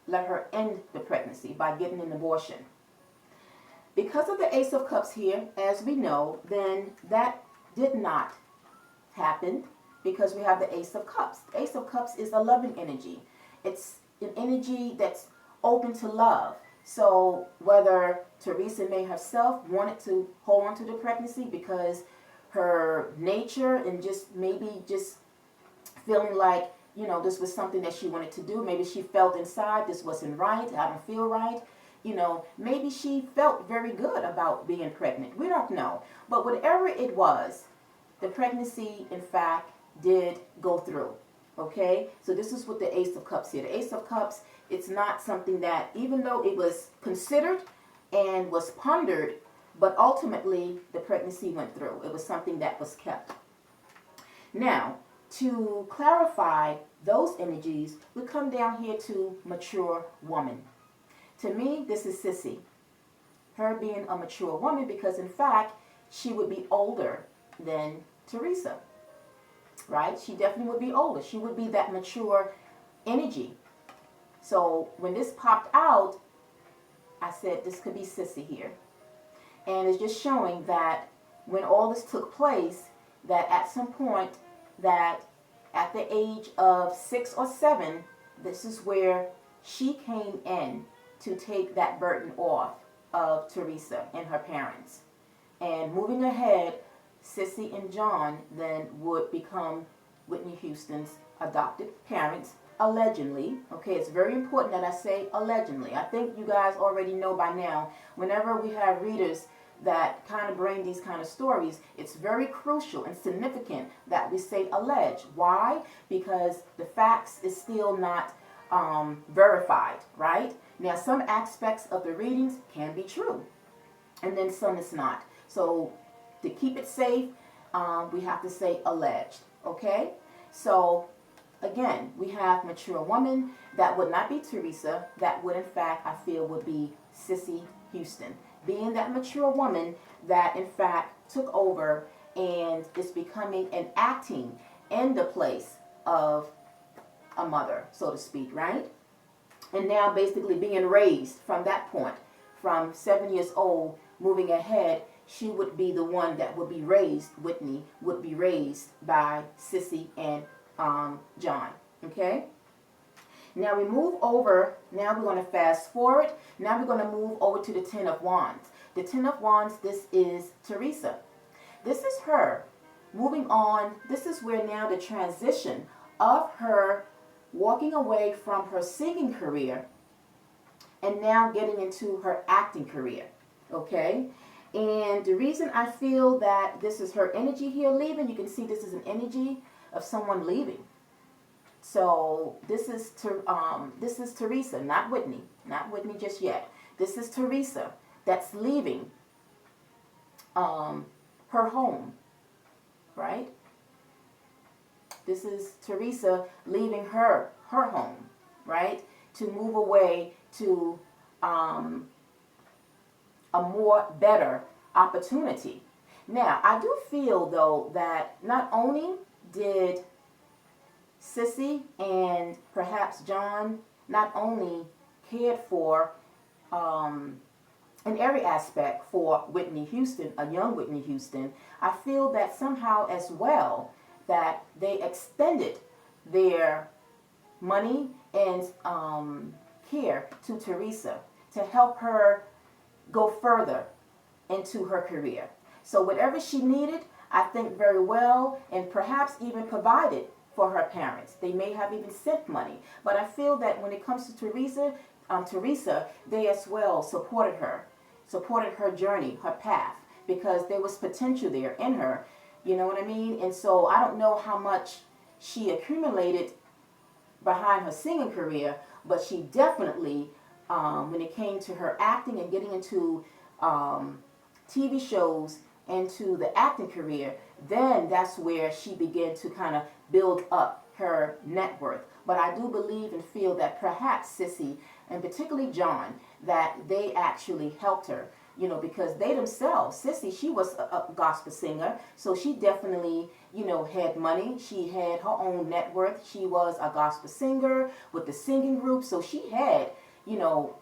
let her end the pregnancy by getting an abortion. Because of the Ace of Cups here, as we know, then that did not happen, because we have the Ace of Cups. The Ace of Cups is a loving energy. It's an energy that's open to love. So whether Teresa may herself wanted to hold on to the pregnancy because her nature and just maybe just feeling like, you know, this was something that she wanted to do. Maybe she felt inside this wasn't right, I don't feel right. You know, maybe she felt very good about being pregnant. We don't know. But whatever it was, the pregnancy, in fact, did go through. Okay? So this is with the Ace of Cups here. The Ace of Cups, it's not something that, even though it was considered and was pondered, but ultimately the pregnancy went through. It was something that was kept. Now, to clarify those energies, we come down here to mature woman. To me, this is Sissy. Her being a mature woman, because in fact, she would be older than Teresa. Right? She definitely would be older. She would be that mature energy. So when this popped out, I said this could be Sissy here. And it's just showing that when all this took place, that at some point, that at the age of 6 or 7, this is where she came in to take that burden off of Teresa and her parents. And moving ahead, Sissy and John then would become Whitney Houston's adopted parents, allegedly. Okay, it's very important that I say allegedly. I think you guys already know by now, whenever we have readers that kind of bring these kind of stories, it's very crucial and significant that we say alleged. Why? Because the facts is still not verified, right? Now, some aspects of the readings can be true, and then some is not. So to keep it safe, we have to say alleged, okay? So again, we have mature woman. That would not be Teresa. That would, in fact, I feel would be Sissy Houston. Being that mature woman that, in fact, took over and is becoming and acting in the place of a mother, so to speak, right? And now basically being raised from that point, from 7 years old, moving ahead, she would be the one that would be raised, Whitney would be raised by Sissy and John, okay? Now we move over, now we're going to fast forward, now we're going to move over to the Ten of Wands. The Ten of Wands, this is Teresa. This is her moving on. This is where now the transition of her walking away from her singing career and now getting into her acting career, okay? And the reason I feel that this is her energy here leaving, you can see this is an energy of someone leaving. So this is Teresa, not Whitney just yet. This is Teresa that's leaving her home, right? This is Teresa leaving her home, right? To move away to a more better opportunity. Now, I do feel though that not only did Sissy and perhaps John not only cared for in every aspect for Whitney Houston, a young Whitney Houston, I feel that somehow as well that they extended their money and care to Teresa to help her go further into her career. So whatever she needed, I think very well, and perhaps even provided for her parents. They may have even sent money. But I feel that when it comes to Teresa, they as well supported her journey, her path, because there was potential there in her. You know what I mean? And so I don't know how much she accumulated behind her singing career, but she definitely, when it came to her acting and getting into TV shows and to the acting career, then that's where she began to kind of build up her net worth. But I do believe and feel that perhaps Sissy, and particularly John, that they actually helped her, you know, because they themselves, Sissy, she was a gospel singer, so she definitely, you know, had money. She had her own net worth. She was a gospel singer with the singing group, so she had, you know,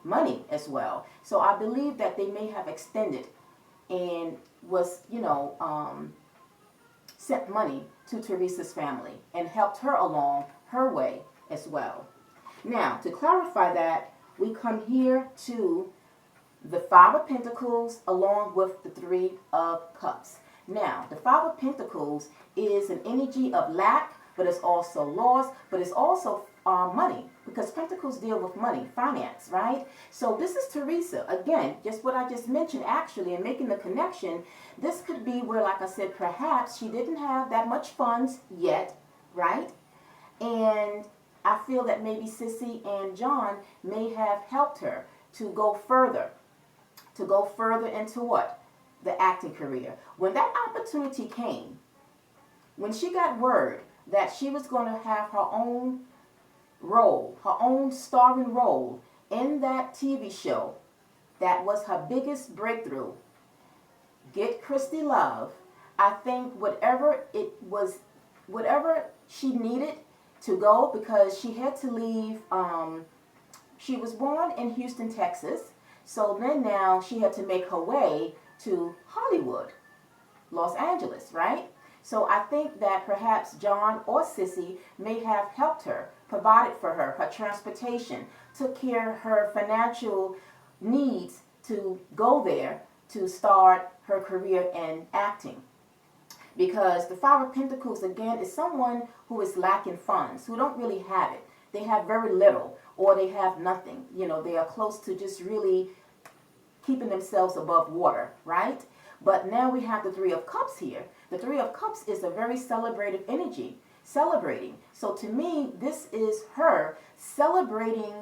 money as well. So I believe that they may have extended and was, you know, sent money to Teresa's family and helped her along her way as well. Now, to clarify that, we come here to the Five of Pentacles along with the Three of Cups. Now, the Five of Pentacles is an energy of lack, but it's also loss, but it's also money, because Pentacles deal with money, finance, right? So this is Teresa. Again, just what I just mentioned actually, and making the connection, this could be where, like I said, perhaps she didn't have that much funds yet, right? And I feel that maybe Sissy and John may have helped her to go further into what? The acting career. When that opportunity came, when she got word that she was going to have her own role, her own starring role in that TV show, that was her biggest breakthrough, Get Christy Love, I think whatever she needed to go, because she had to leave, she was born in Houston, Texas, so then now she had to make her way to Hollywood, Los Angeles, right? So I think that perhaps John or Sissy may have helped her, provided for her transportation, took care of her financial needs to go there to start her career in acting. Because the Five of Pentacles, again, is someone who is lacking funds, who don't really have it. They have very little, or they have nothing. You know, they are close to just really keeping themselves above water, right? But now we have the Three of Cups here. The Three of Cups is a very celebrative energy, celebrating. So to me, this is her celebrating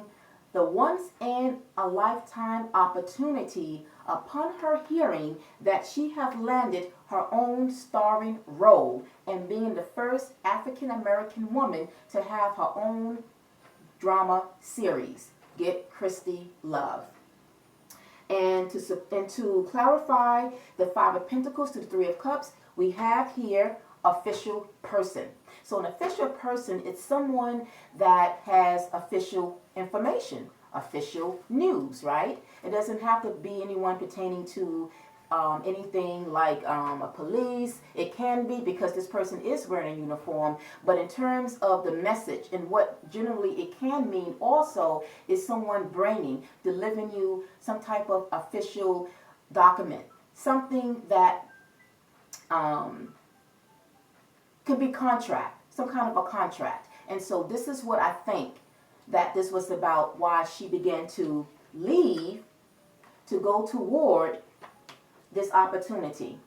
the once in a lifetime opportunity upon her hearing that she have landed her own starring role and being the first African American woman to have her own drama series, Get Christy Love. And to clarify the Five of Pentacles to the Three of Cups, we have here official person. So an official person is someone that has official information, official news, right? It doesn't have to be anyone pertaining to anything like a police. It can be, because this person is wearing a uniform, but in terms of the message and what generally it can mean also is someone delivering you some type of official document, something that could be contract, some kind of a contract. And so this is what I think that this was about, why she began to leave to go toward this opportunity.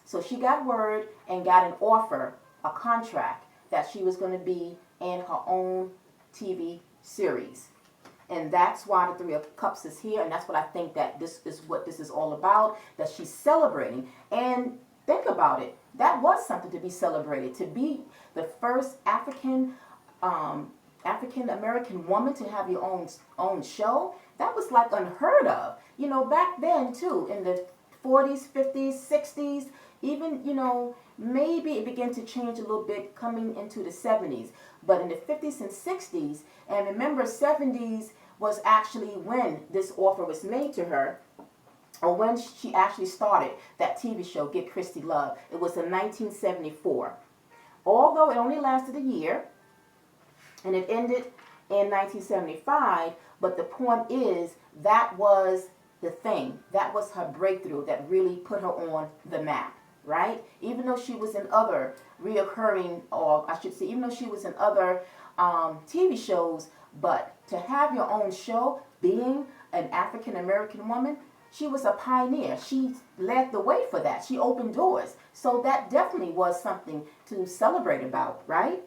So she got word and got an offer, a contract, that she was going to be in her own TV series. And that's why the Three of Cups is here, and that's what I think that this is what this is all about, that she's celebrating. And think about it, that was something to be celebrated, to be the first African American woman to have your own show. That was like unheard of, you know, back then too, in the 40s, 50s, 60s, even, you know, maybe it began to change a little bit coming into the 70s. But in the 50s and 60s, and remember 70s was actually when this offer was made to her, or when she actually started that TV show, Get Christy Love. It was in 1974. although it only lasted a year, and it ended in 1975, but the point is that was the thing. That was her breakthrough that really put her on the map, right? Even though she was in other reoccurring, or I should say, even though she was in other TV shows, but to have your own show, being an African American woman, she was a pioneer. She led the way for that. She opened doors. So that definitely was something to celebrate about, right?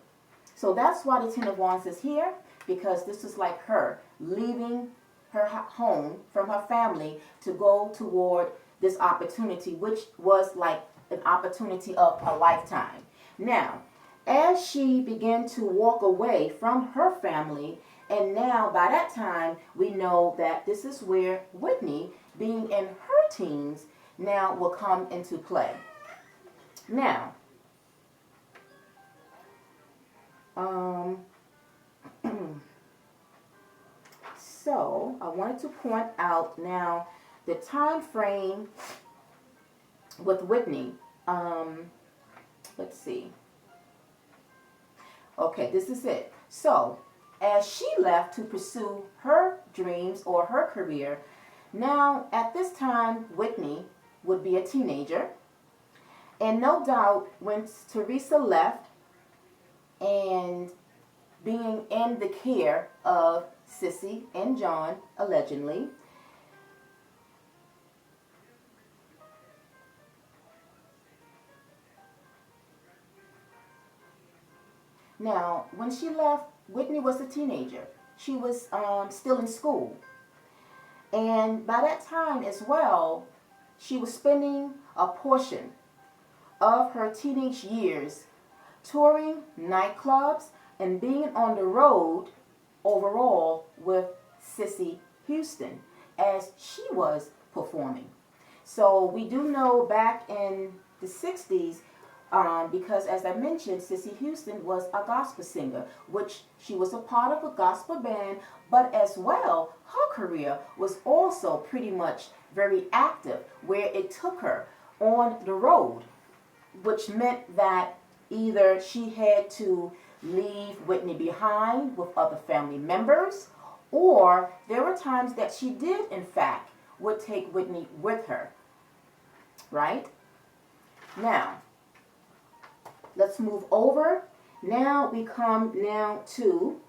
So that's why the Ten of Wands is here, because this is like her leaving her home from her family to go toward this opportunity, which was like an opportunity of a lifetime. Now, as she began to walk away from her family, and now by that time we know that this is where Whitney, being in her teens, now will come into play. Now, so I wanted to point out now the time frame with Whitney. Let's see. Okay, this is it. So as she left to pursue her dreams or her career, now at this time Whitney would be a teenager. And no doubt when Teresa left and being in the care of Sissy and John, allegedly, now when she left, Whitney was a teenager. She was still in school. And by that time as well, she was spending a portion of her teenage years touring nightclubs and being on the road overall with Sissy Houston as she was performing. So we do know back in the 60s, because as I mentioned, Sissy Houston was a gospel singer, which she was a part of a gospel band, but as well, her career was also pretty much very active, where it took her on the road, which meant that either she had to leave Whitney behind with other family members, or there were times that she did, in fact, would take Whitney with her, right? Now, let's move over. Now we come now to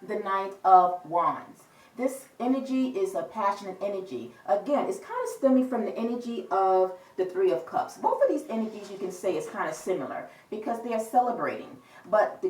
the Knight of Wands. This energy is a passionate energy. Again, it's kind of stemming from the energy of the Three of Cups. Both of these energies you can say is kind of similar because they are celebrating. But the